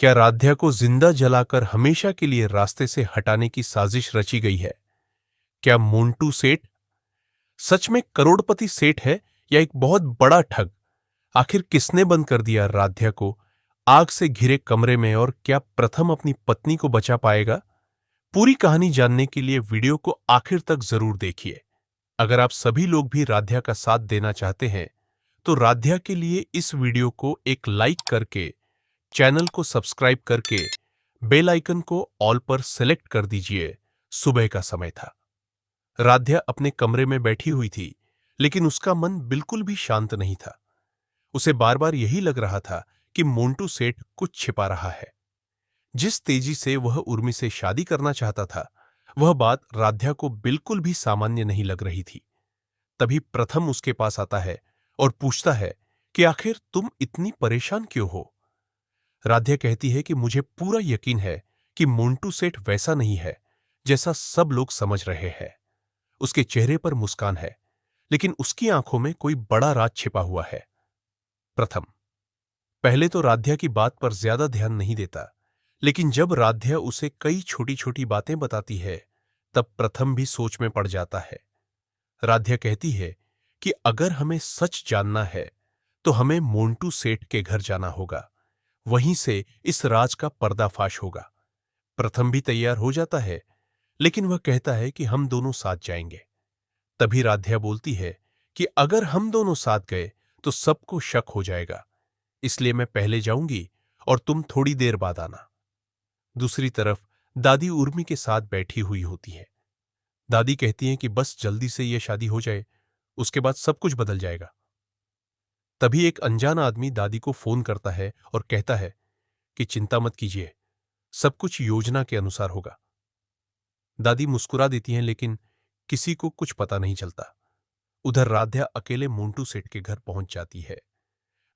क्या राध्या को जिंदा जलाकर हमेशा के लिए रास्ते से हटाने की साजिश रची गई है? क्या मोंटू सेठ सच में करोड़पति सेठ है या एक बहुत बड़ा ठग? आखिर किसने बंद कर दिया राध्या को आग से घिरे कमरे में और क्या प्रथम अपनी पत्नी को बचा पाएगा? पूरी कहानी जानने के लिए वीडियो को आखिर तक जरूर देखिए। अगर आप सभी लोग भी राध्या का साथ देना चाहते हैं, तो राध्या के लिए इस वीडियो को एक लाइक करके, चैनल को सब्सक्राइब करके, बेल आइकन को ऑल पर सेलेक्ट कर दीजिए। सुबह का समय था। राध्या अपने कमरे में बैठी हुई थी, लेकिन उसका मन बिल्कुल भी शांत नहीं था। उसे बार बार यही लग रहा था कि मोंटू सेठ कुछ छिपा रहा है। जिस तेजी से वह उर्मी से शादी करना चाहता था, वह बात राध्या को बिल्कुल भी सामान्य नहीं लग रही थी। तभी प्रथम उसके पास आता है और पूछता है कि आखिर तुम इतनी परेशान क्यों हो? राध्या कहती है कि मुझे पूरा यकीन है कि मोंटू सेठ वैसा नहीं है जैसा सब लोग समझ रहे हैं। उसके चेहरे पर मुस्कान है, लेकिन उसकी आंखों में कोई बड़ा राज छिपा हुआ है। प्रथम पहले तो राध्या की बात पर ज्यादा ध्यान नहीं देता, लेकिन जब राध्या उसे कई छोटी छोटी बातें बताती है, तब प्रथम भी सोच में पड़ जाता है। राध्या कहती है कि अगर हमें सच जानना है, तो हमें मोंटू सेठ के घर जाना होगा। वहीं से इस राज का पर्दाफाश होगा। प्रथम भी तैयार हो जाता है, लेकिन वह कहता है कि हम दोनों साथ जाएंगे। तभी राध्या बोलती है कि अगर हम दोनों साथ गए तो सबको शक हो जाएगा, इसलिए मैं पहले जाऊंगी और तुम थोड़ी देर बाद आना। दूसरी तरफ दादी उर्मी के साथ बैठी हुई होती है। दादी कहती हैं कि बस जल्दी से यह शादी हो जाए, उसके बाद सब कुछ बदल जाएगा। तभी एक अनजान आदमी दादी को फोन करता है और कहता है कि चिंता मत कीजिए, सब कुछ योजना के अनुसार होगा। दादी मुस्कुरा देती हैं, लेकिन किसी को कुछ पता नहीं चलता। उधर राध्या अकेले मोंटू सेठ के घर पहुंच जाती है।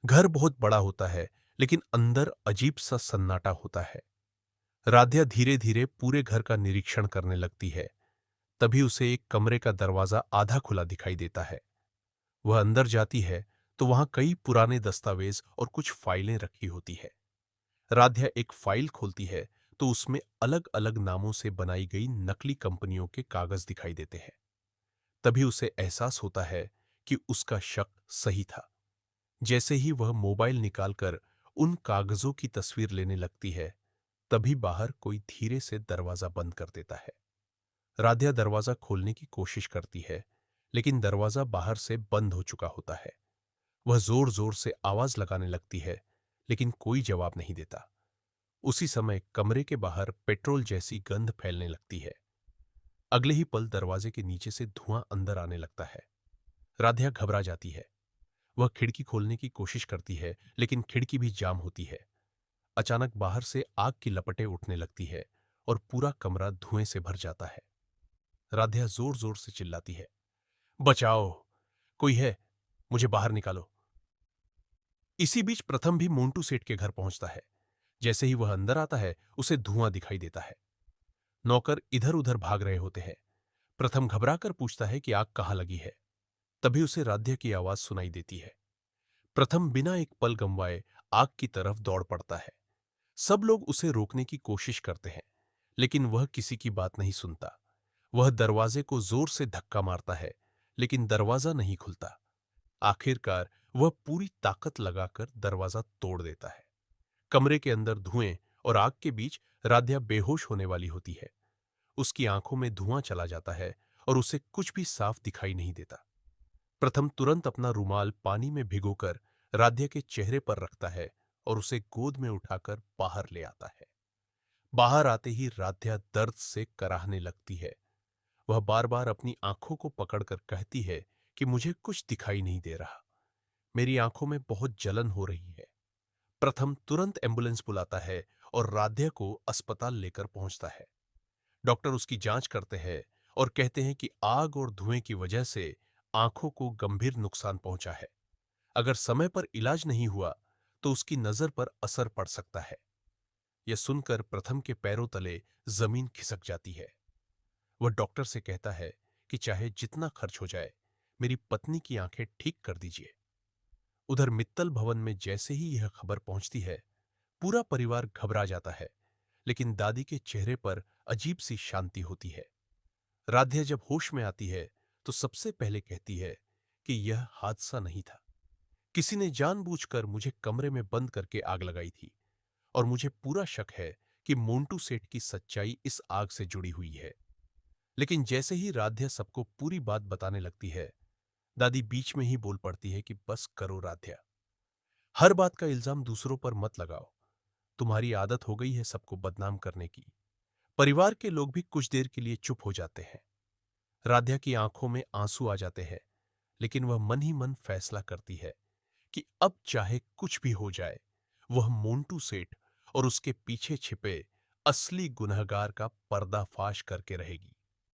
घर बहुत बड़ा होता है, लेकिन अंदर अजीब सा सन्नाटा होता है। राध्या धीरे धीरे पूरे घर का निरीक्षण करने लगती है। तभी उसे एक कमरे का दरवाजा आधा खुला दिखाई देता है। वह अंदर जाती है तो वहां कई पुराने दस्तावेज और कुछ फाइलें रखी होती है। राध्या एक फाइल खोलती है तो उसमें अलग अलग नामों से बनाई गई नकली कंपनियों के कागज दिखाई देते हैं। तभी उसे एहसास होता है कि उसका शक सही था। जैसे ही वह मोबाइल निकालकर उन कागजों की तस्वीर लेने लगती है, तभी बाहर कोई धीरे से दरवाजा बंद कर देता है। राध्या दरवाजा खोलने की कोशिश करती है, लेकिन दरवाजा बाहर से बंद हो चुका होता है। वह जोर जोर से आवाज लगाने लगती है, लेकिन कोई जवाब नहीं देता। उसी समय कमरे के बाहर पेट्रोल जैसी गंध फैलने लगती है। अगले ही पल दरवाजे के नीचे से धुआं अंदर आने लगता है। राध्या घबरा जाती है। वह खिड़की खोलने की कोशिश करती है, लेकिन खिड़की भी जाम होती है। अचानक बाहर से आग की लपटें उठने लगती है और पूरा कमरा धुएं से भर जाता है। राध्या जोर जोर से चिल्लाती है, बचाओ, कोई है, मुझे बाहर निकालो। इसी बीच प्रथम भी मोंटू सेठ के घर पहुंचता है। जैसे ही वह अंदर आता है, उसे धुआं दिखाई देता है। नौकर इधर उधर भाग रहे होते हैं। प्रथम घबराकर पूछता है कि आग कहाँ लगी है। तभी उसे राध्या की आवाज सुनाई देती है। प्रथम बिना एक पल गंवाए आग की तरफ दौड़ पड़ता है। सब लोग उसे रोकने की कोशिश करते हैं, लेकिन वह किसी की बात नहीं सुनता। वह दरवाजे को जोर से धक्का मारता है, लेकिन दरवाजा नहीं खुलता। आखिरकार वह पूरी ताकत लगाकर दरवाजा तोड़ देता है। कमरे के अंदर धुएं और आग के बीच राध्या बेहोश होने वाली होती है। उसकी आंखों में धुआं चला जाता है और उसे कुछ भी साफ दिखाई नहीं देता। प्रथम तुरंत अपना रुमाल पानी में भिगोकर राध्या के चेहरे पर रखता है और उसे गोद में उठाकर बाहर ले आता है। बाहर आते ही राध्या दर्द से कराहने लगती है। वह बार बार अपनी आंखों को पकड़कर कहती है कि मुझे कुछ दिखाई नहीं दे रहा, मेरी आंखों में बहुत जलन हो रही है। प्रथम तुरंत एम्बुलेंस बुलाता है और राध्या को अस्पताल लेकर पहुंचता है। डॉक्टर उसकी जांच करते हैं और कहते हैं कि आग और धुएं की वजह से आंखों को गंभीर नुकसान पहुंचा है। अगर समय पर इलाज नहीं हुआ तो उसकी नजर पर असर पड़ सकता है। यह सुनकर प्रथम के पैरों तले जमीन खिसक जाती है। वह डॉक्टर से कहता है कि चाहे जितना खर्च हो जाए, मेरी पत्नी की आंखें ठीक कर दीजिए। उधर मित्तल भवन में जैसे ही यह खबर पहुंचती है, पूरा परिवार घबरा जाता है, लेकिन दादी के चेहरे पर अजीब सी शांति होती है। राध्या जब होश में आती है तो सबसे पहले कहती है कि यह हादसा नहीं था। किसी ने जानबूझकर मुझे कमरे में बंद करके आग लगाई थी और मुझे पूरा शक है कि मोंटू सेठ की सच्चाई इस आग से जुड़ी हुई है। लेकिन जैसे ही राध्या सबको पूरी बात बताने लगती है, दादी बीच में ही बोल पड़ती है कि बस करो राध्या, हर बात का इल्जाम दूसरों पर मत लगाओ। तुम्हारी आदत हो गई है सबको बदनाम करने की। परिवार के लोग भी कुछ देर के लिए चुप हो जाते हैं। राध्या की आंखों में आंसू आ जाते हैं, लेकिन वह मन ही मन फैसला करती है कि अब चाहे कुछ भी हो जाए, वह मोंटू सेठ और उसके पीछे छिपे असली गुनहगार का पर्दाफाश करके रहेगी।